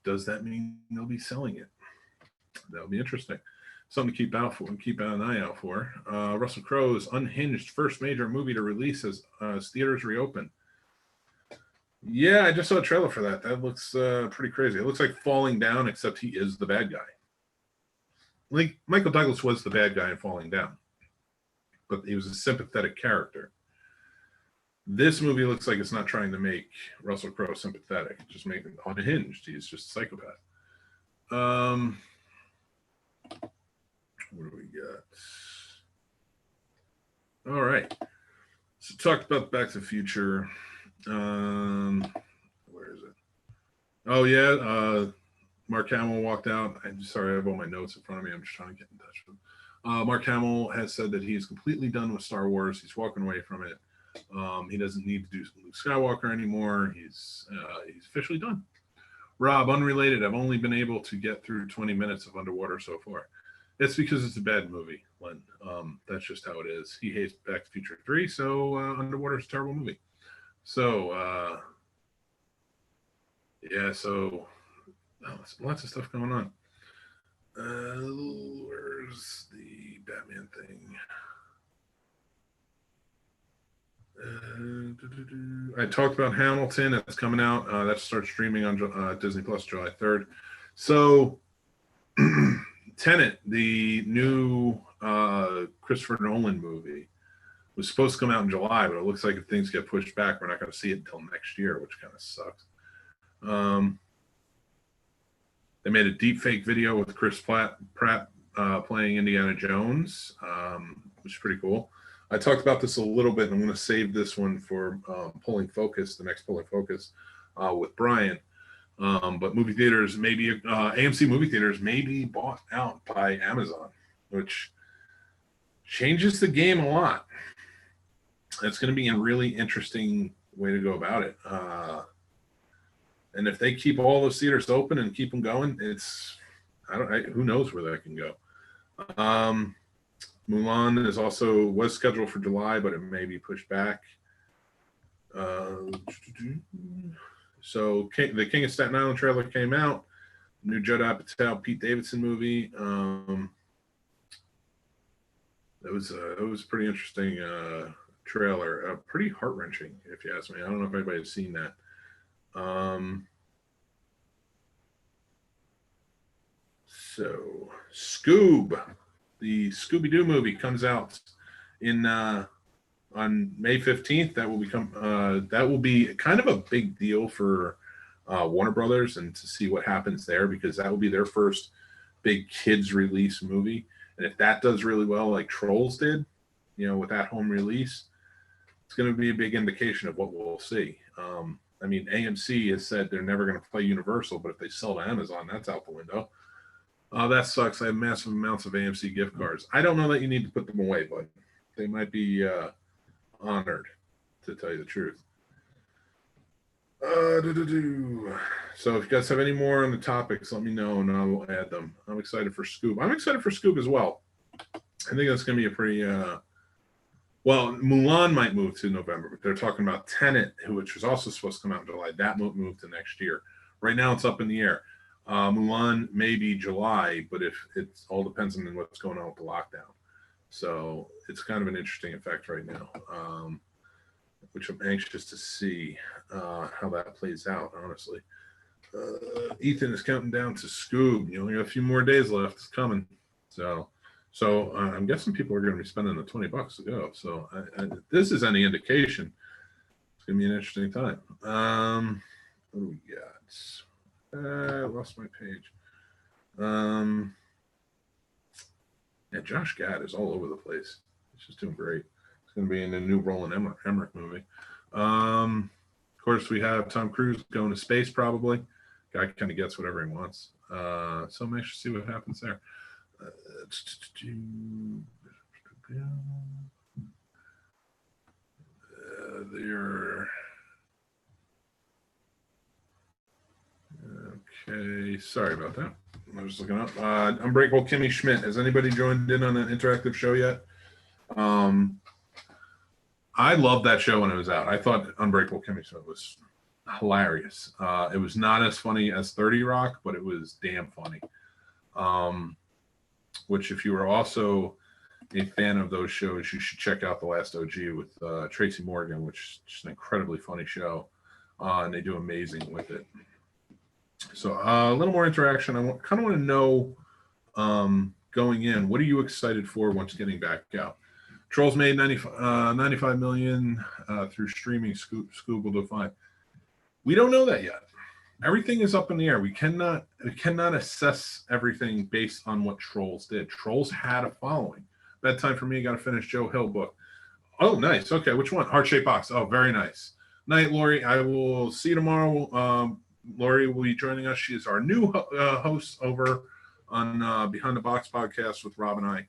A: Does that mean they'll be selling it? That'll be interesting. Something to keep an eye out for. Russell Crowe's Unhinged, first major movie to release as theaters reopen. Yeah, I just saw a trailer for that. That looks pretty crazy. It looks like Falling Down, except he is the bad guy. Like Michael Douglas was the bad guy in Falling Down, but he was a sympathetic character. This movie looks like it's not trying to make Russell Crowe sympathetic, just making unhinged. He's just a psychopath. What do we got? All right. So talked about Back to the Future. Where is it? Oh yeah. Mark Hamill walked out. I'm sorry, I have all my notes in front of me. I'm just trying to get in touch with him. Mark Hamill has said that he's completely done with Star Wars. He's walking away from it. He doesn't need to do Luke Skywalker anymore. He's officially done. Rob, unrelated. I've only been able to get through 20 minutes of Underwater so far. It's because it's a bad movie, Len. That's just how it is. He hates Back to the Future 3, so Underwater is a terrible movie. So, yeah, so lots of stuff going on. Where's the Batman thing? I talked about Hamilton. That's coming out. That starts streaming on Disney Plus July 3rd. So, Tenet, the new Christopher Nolan movie, was supposed to come out in July, but it looks like if things get pushed back, we're not going to see it until next year, which kind of sucks. They made a deep fake video with Chris Pratt playing Indiana Jones, which is pretty cool. I talked about this a little bit, and I'm going to save this one for Pulling Focus, the next Pulling Focus with Brian. But movie theaters, maybe AMC movie theaters may be bought out by Amazon, which changes the game a lot. It's going to be a really interesting way to go about it. And if they keep all those theaters open and keep them going, who knows where that can go. Mulan was scheduled for July, but it may be pushed back. So the King of Staten Island trailer came out. New Judd Apatow, Pete Davidson movie. That was a pretty interesting trailer. Pretty heart wrenching, if you ask me. I don't know if anybody's seen that. So Scoob, the Scooby-Doo movie comes out on May 15th. That will be kind of a big deal for Warner Brothers, and to see what happens there, because that will be their first big kids release movie. And if that does really well, like Trolls did, with that home release, it's going to be a big indication of what we'll see. I mean, AMC has said they're never going to play Universal, but if they sell to Amazon, that's out the window. That sucks. I have massive amounts of AMC gift cards. I don't know that you need to put them away, but they might be honored, to tell you the truth. So if you guys have any more on the topics, let me know and I will add them. I'm excited for Scoob. I'm excited for Scoob as well. I think that's going to be a pretty well, Mulan might move to November, but they're talking about Tenet, which was also supposed to come out in July. That won't move to next year. Right now, it's up in the air. Mulan may be July, but if it all depends on what's going on with the lockdown. So it's kind of an interesting effect right now. which I'm anxious to see how that plays out, honestly. Ethan is counting down to Scoob. You only got a few more days left. It's coming. So I'm guessing people are going to be spending the $20 to go. So if this is any indication, it's going to be an interesting time. What do we got? I lost my page. Yeah, Josh Gad is all over the place. He's just doing great. He's going to be in a new Roland Emmerich movie. Of course, we have Tom Cruise going to space probably. Guy kind of gets whatever he wants. So I'm anxious to see what happens there. Okay, sorry about that. I was looking up. Unbreakable Kimmy Schmidt. Has anybody joined in on an interactive show yet? I loved that show when it was out. I thought Unbreakable Kimmy Schmidt was hilarious. It was not as funny as 30 Rock, but it was damn funny. Which, if you were also a fan of those shows, you should check out The Last OG with Tracy Morgan, which is just an incredibly funny show. And they do amazing with it. So a little more interaction. I kind of want to know, going in, what are you excited for once getting back out? Trolls made 95 million through streaming. Scoob will do fine. We don't know that yet. Everything is up in the air. We cannot assess everything based on what Trolls did. Trolls had a following. Bedtime for me. Got to finish Joe Hill book. Oh, nice. Okay, which one? Heart-shaped box. Oh, very nice. Night, Lori. I will see you tomorrow. Lori will be joining us. She is our new host over on Behind the Box podcast with Rob and I.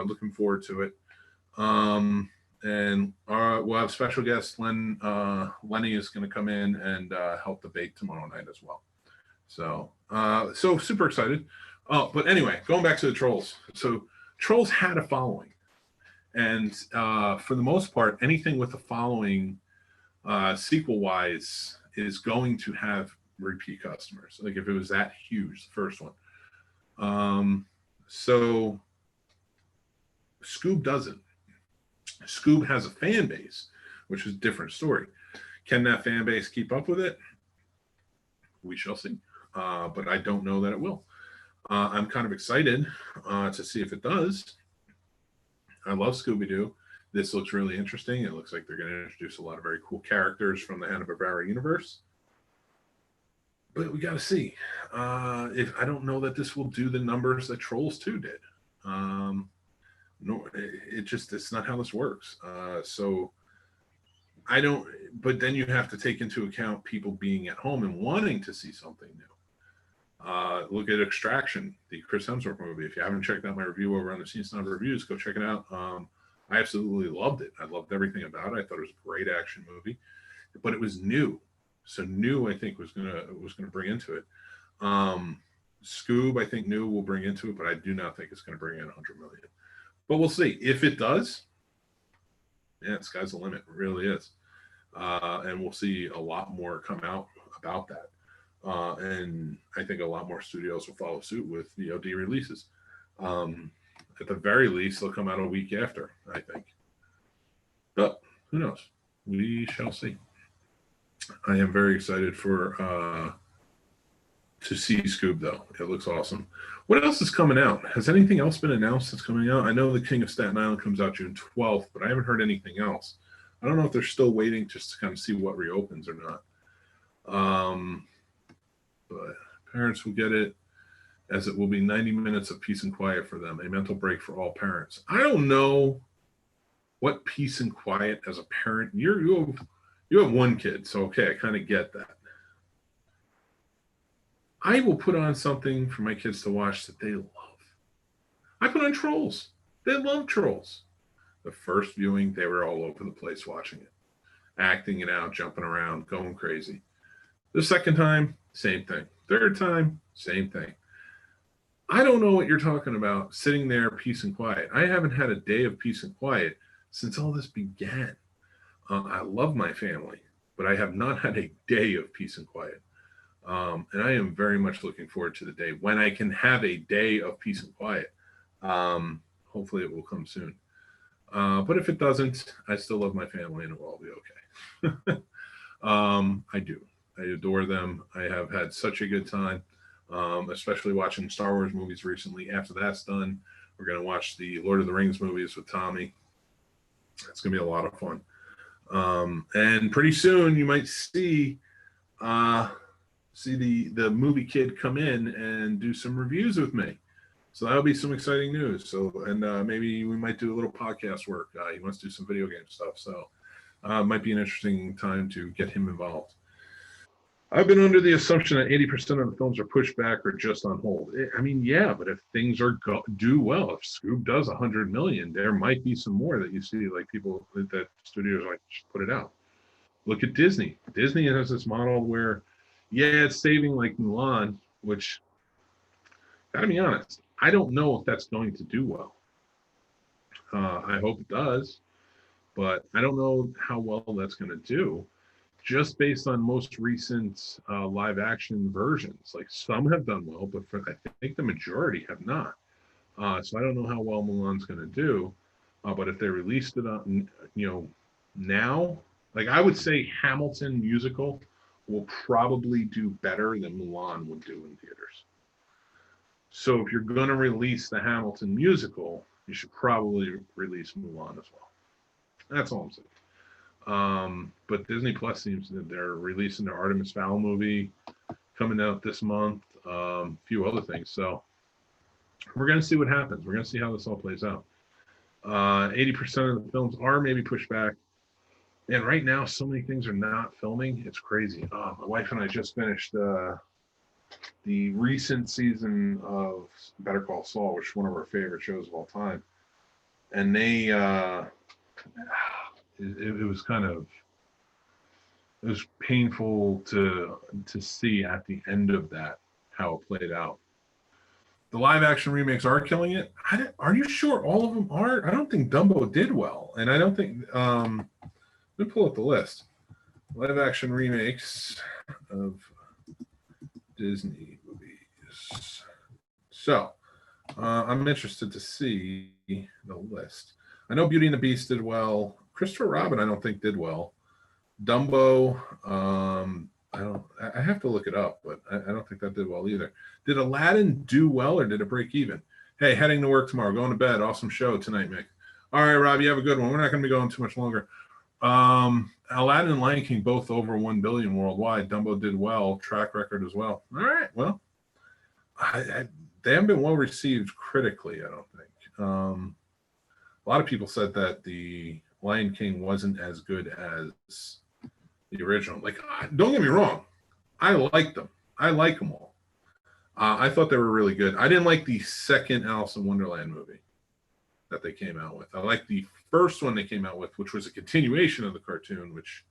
A: Looking forward to it. And we'll have special guest Lenny is going to come in and help debate tomorrow night as well. So super excited. But anyway, going back to the Trolls. So Trolls had a following, and for the most part, anything with a following sequel wise is going to have repeat customers. Like if it was that huge, the first one. So Scoob doesn't. Scoob has a fan base, which is a different story. Can that fan base keep up with it? We shall see. But I don't know that it will. I'm kind of excited to see if it does. I love Scooby-Doo. This looks really interesting. It looks like they're going to introduce a lot of very cool characters from the Hanna-Barbera universe. But we got to see. If I don't know that this will do the numbers that Trolls 2 did. No, it's not how this works. So I don't, but then you have to take into account people being at home and wanting to see something new. Look at Extraction, the Chris Hemsworth movie. If you haven't checked out my review over on the Snobs Reviews, go check it out. I absolutely loved it. I loved everything about it. I thought it was a great action movie, but it was new. So new, I think, was gonna bring into it. Scoob, I think new will bring into it, but I do not think it's gonna bring in 100 million. But we'll see. If it does, yeah, the sky's the limit. It really is. And we'll see a lot more come out about that. And I think a lot more studios will follow suit with VOD releases. At the very least, they'll come out a week after, I think. But who knows? We shall see. I am very excited to see Scoob, though. It looks awesome. What else is coming out? Has anything else been announced that's coming out? I know The King of Staten Island comes out June 12th, but I haven't heard anything else. I don't know if they're still waiting just to kind of see what reopens or not. But parents will get it, as it will be 90 minutes of peace and quiet for them, a mental break for all parents. I don't know what peace and quiet as a parent. You have one kid, so okay, I kind of get that. I will put on something for my kids to watch that they love. I put on Trolls. They love Trolls. The first viewing, they were all over the place watching it, acting it out, jumping around, going crazy. The second time, same thing. Third time, same thing. I don't know what you're talking about, sitting there, peace and quiet. I haven't had a day of peace and quiet since all this began. I love my family, but I have not had a day of peace and quiet. And I am very much looking forward to the day when I can have a day of peace and quiet. Hopefully it will come soon. But if it doesn't, I still love my family and it will all be okay. I do. I adore them. I have had such a good time, especially watching Star Wars movies recently. After that's done, we're going to watch the Lord of the Rings movies with Tommy. It's going to be a lot of fun. And pretty soon you might uh, see the movie kid come in and do some reviews with me. So that'll be some exciting news. So and maybe we might do a little podcast work. He wants to do some video game stuff. So it might be an interesting time to get him involved. I've been under the assumption that 80% of the films are pushed back or just on hold. I mean, yeah, but if things do well, if Scoob does 100 million, there might be some more that you see, like people that studios like put it out. Look at Disney. Disney has this model where, yeah, it's saving like Mulan, which, gotta be honest, I don't know if that's going to do well. I hope it does, but I don't know how well that's going to do just based on most recent live action versions. Like some have done well, but I think the majority have not. So I don't know how well Mulan's going to do. But if they released it on, now, like I would say Hamilton musical will probably do better than Mulan would do in theaters. So if you're going to release the Hamilton musical, you should probably release Mulan as well. That's all I'm saying. But Disney Plus seems that they're releasing their Artemis Fowl movie coming out this month, a few other things. So we're going to see what happens. We're going to see how this all plays out. 80% of the films are maybe pushed back. And right now, so many things are not filming. It's crazy. My wife and I just finished the recent season of Better Call Saul, which is one of our favorite shows of all time. And they, it was kind of, it was painful to see at the end of that how it played out. The live action remakes are killing it. Are you sure all of them are? I don't think Dumbo did well, and I don't think. Let me pull up the list. Live action remakes of Disney movies. So I'm interested to see the list. I know Beauty and the Beast did well. Christopher Robin, I don't think did well. Dumbo, I have to look it up, but I don't think that did well either. Did Aladdin do well or did it break even? Hey, heading to work tomorrow, going to bed. Awesome show tonight, Mick. All right, Rob, you have a good one. We're not going to be going too much longer. Aladdin and Lion King both over 1 billion worldwide. Dumbo did well, track record as well. All right, well, they haven't been well received critically, I don't think. A lot of people said that the Lion King wasn't as good as the original. Like, don't get me wrong, I liked them. I like them all. I thought they were really good. I didn't like the second Alice in Wonderland movie that they came out with. I liked the first one they came out with, which was a continuation of the cartoon, which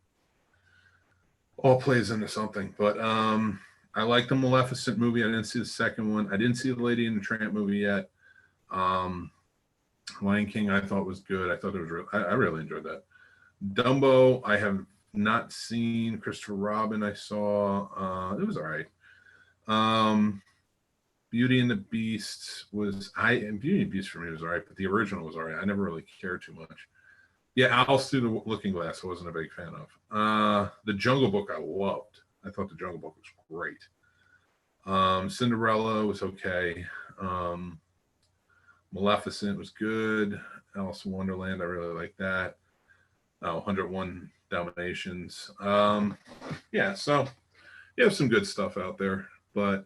A: all plays into something. But I liked the Maleficent movie. I didn't see the second one. I didn't see the Lady and the Tramp movie yet. Lion King I thought was good. I thought it was I really enjoyed that. Dumbo I have not seen. Christopher Robin I saw. It was all right. Beauty and the Beast was and Beauty and the Beast for me was all right, but the original was all right. I never really cared too much. Yeah, Alice Through the Looking Glass I wasn't a big fan of. The Jungle Book I loved. I thought the Jungle Book was great. Cinderella was okay. Maleficent was good. Alice in Wonderland, I really like that. 101 Dalmatians. Yeah, so you have some good stuff out there, but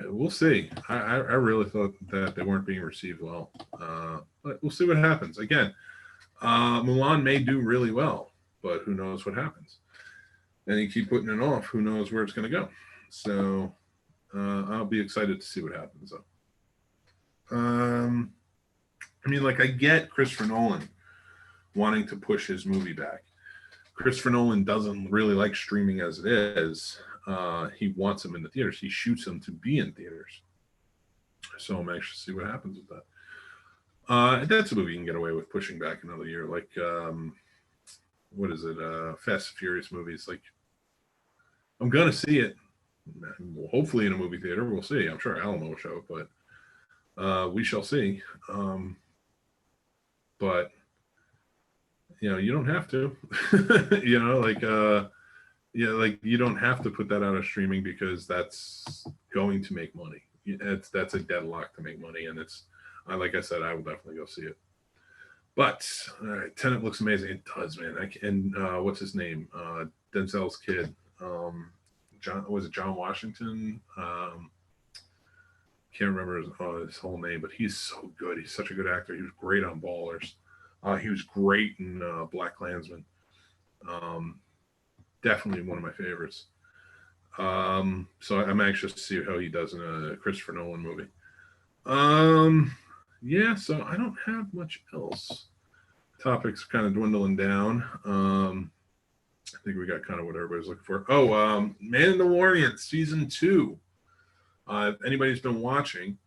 A: we'll see. I really thought that they weren't being received well, but we'll see what happens. Again, Mulan may do really well, but who knows what happens? And you keep putting it off, who knows where it's going to go? So I'll be excited to see what happens, though. I mean, like, I get Christopher Nolan wanting to push his movie back. Christopher Nolan doesn't really like streaming as it is. He wants them in the theaters. He shoots them to be in theaters. So I'm anxious to see what happens with that. That's a movie you can get away with pushing back another year. Like, what is it? Fast and Furious movies. Like, I'm going to see it. Hopefully in a movie theater. We'll see. I'm sure Alamo will show it, but we shall see. but you don't have to. Like you don't have to put that out of streaming because that's going to make money. That's a deadlock to make money, and like I said, I will definitely go see it. But all right, Tenet looks amazing. It does, man. What's his name? Denzel's kid. John Washington? Can't remember his whole name, but he's so good. He's such a good actor. He was great on Ballers. He was great in BlacKkKlansman. Definitely one of my favorites. So I'm anxious to see how he does in a Christopher Nolan movie. Yeah, so I don't have much else. Topics kind of dwindling down. I think we got kind of what everybody's looking for. Mandalorian season 2. If anybody's been watching,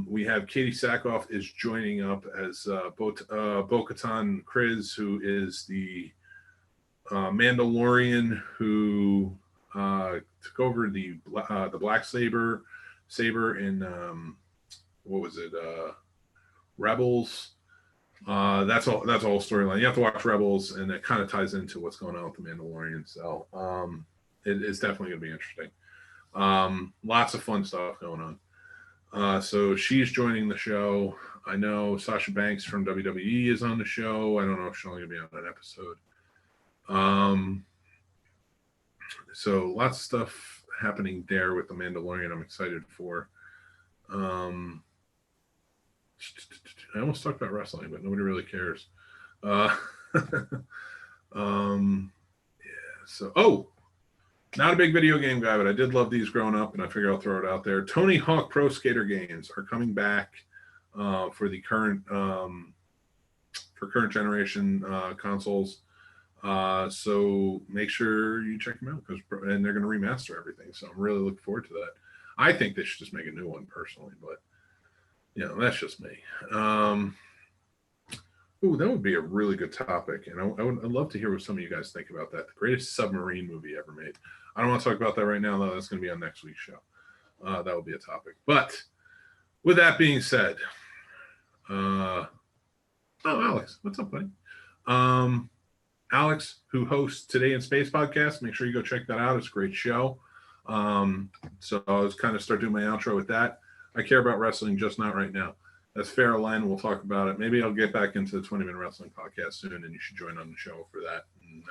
A: we have Katie Sackhoff is joining up as Bo-Katan Kryze, who is the Mandalorian who took over the Black Saber in what was it? Rebels. That's all storyline. You have to watch Rebels, and it kind of ties into what's going on with the Mandalorian. So it's definitely going to be interesting. Lots of fun stuff going on. So she's joining the show. I know Sasha Banks from WWE is on the show. I don't know if she's only going to be on that episode. So lots of stuff happening there with the Mandalorian. I'm excited for. I almost talked about wrestling, but nobody really cares. Yeah. So, not a big video game guy, but I did love these growing up, and I figure I'll throw it out there. Tony Hawk Pro Skater games are coming back for the current generation consoles. So make sure you check them out and they're going to remaster everything. So I'm really looking forward to that. I think they should just make a new one personally, but that's just me. That would be a really good topic, and I'd love to hear what some of you guys think about that. The greatest submarine movie ever made. I don't want to talk about that right now, though. That's going to be on next week's show. That will be a topic. But with that being said, Alex, what's up, buddy? Alex, who hosts Today in Space podcast, make sure you go check that out. It's a great show. So I'll just kind of start doing my outro with that. I care about wrestling, just not right now. That's fair, Alen. We'll talk about it. Maybe I'll get back into the 20-minute wrestling podcast soon, and you should join on the show for that and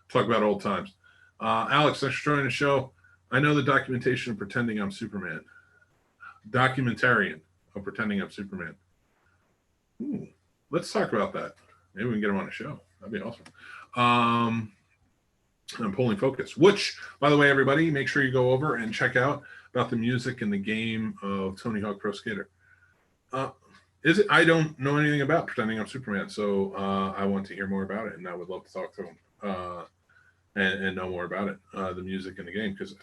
A: talk about old times. Alex, thanks for joining the show. I know the documentation of pretending I'm Superman. Documentarian of pretending I'm Superman. Ooh, let's talk about that. Maybe we can get him on the show. That'd be awesome. I'm pulling focus, which, by the way, everybody, make sure you go over and check out about the music in the game of Tony Hawk Pro Skater. Is it? I don't know anything about pretending I'm Superman, so I want to hear more about it, and I would love to talk to him and know more about it, the music in the game, because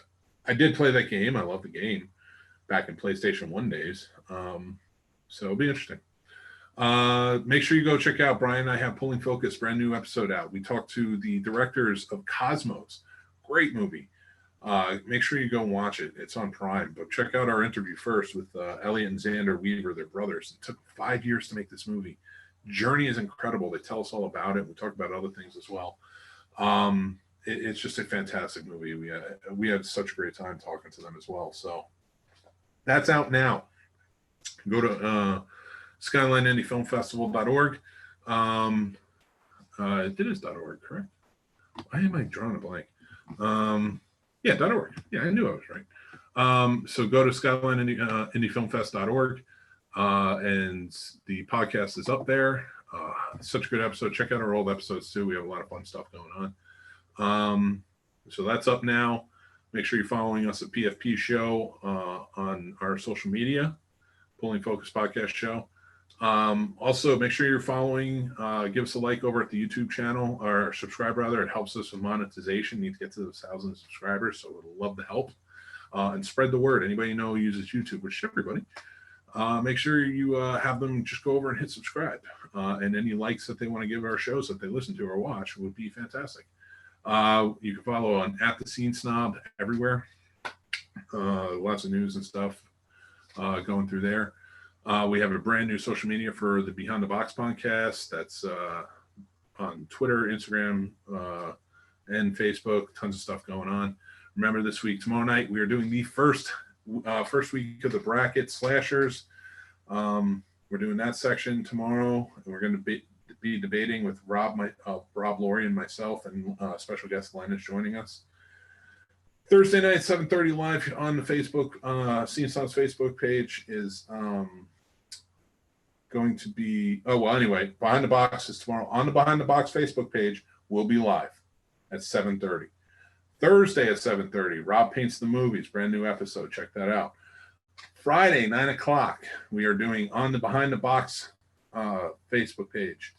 A: I did play that game. I love the game back in PlayStation 1 days, so it'll be interesting. Make sure you go check out Brian and I have Pulling Focus, brand new episode out. We talked to the directors of Cosmos. Great movie. Make sure you go and watch it. It's on Prime. But check out our interview first with Elliot and Xander Weaver, their brothers. It took 5 years to make this movie. Journey is incredible. They tell us all about it. We talk about other things as well. It's just a fantastic movie. We had such a great time talking to them as well. So that's out now. Go to SkylineIndieFilmFestival.org. It is .org, correct? Why am I drawing a blank? Yeah, .org. Yeah, I knew I was right. So go to SkylineIndieFilmFest.org, and the podcast is up there. Such a good episode. Check out our old episodes too. We have a lot of fun stuff going on. So that's up now. Make sure you're following us at PFP Show on our social media, Pulling Focus Podcast Show. Also, make sure you're following, give us a like over at the YouTube channel, or subscribe rather. It helps us with monetization. We need to get to those 1,000 subscribers, so we'd love the help. And spread the word. Anybody you know who uses YouTube, which is everybody, make sure you have them just go over and hit subscribe. And any likes that they want to give our shows that they listen to or watch would be fantastic. You can follow on @TheSceneSnob everywhere. Lots of news and stuff going through there. We have a brand new social media for the Behind the Box podcast. That's on Twitter, Instagram, and Facebook. Tons of stuff going on. Remember, this week, tomorrow night, we are doing the first week of the bracket slashers. We're doing that section tomorrow, and we're going to be debating with Rob, Laurie, and myself, and special guest Linus joining us. Thursday night, 7:30 live on the Facebook, Snobs Facebook page is going to be, anyway, Behind the Box is tomorrow on the Behind the Box Facebook page. Will be live at 7:30. Thursday at 7:30, Rob Paints the Movies, brand new episode. Check that out. Friday, 9 o'clock, we are doing on the Behind the Box Facebook page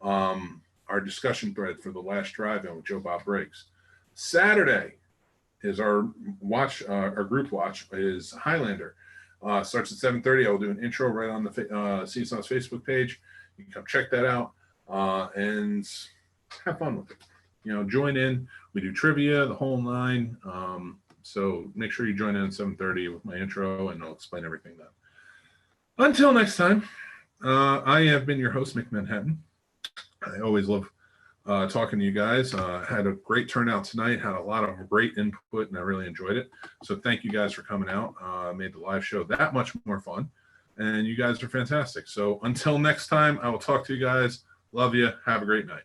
A: our discussion thread for The Last Drive-In with Joe Bob Briggs. Saturday is our group watch is Highlander. Starts at 7:30. I will do an intro right on the Snobs Facebook page. You can come check that out and have fun with it. Join in. We do trivia, the whole nine. So make sure you join in at 7:30 with my intro, and I'll explain everything then. Until next time, I have been your host, Mick Manhattan. I always love talking to you guys. Had a great turnout tonight, had a lot of great input, and I really enjoyed it. So thank you guys for coming out. Made the live show that much more fun, and you guys are fantastic. So until next time, I will talk to you guys. Love you. Have a great night.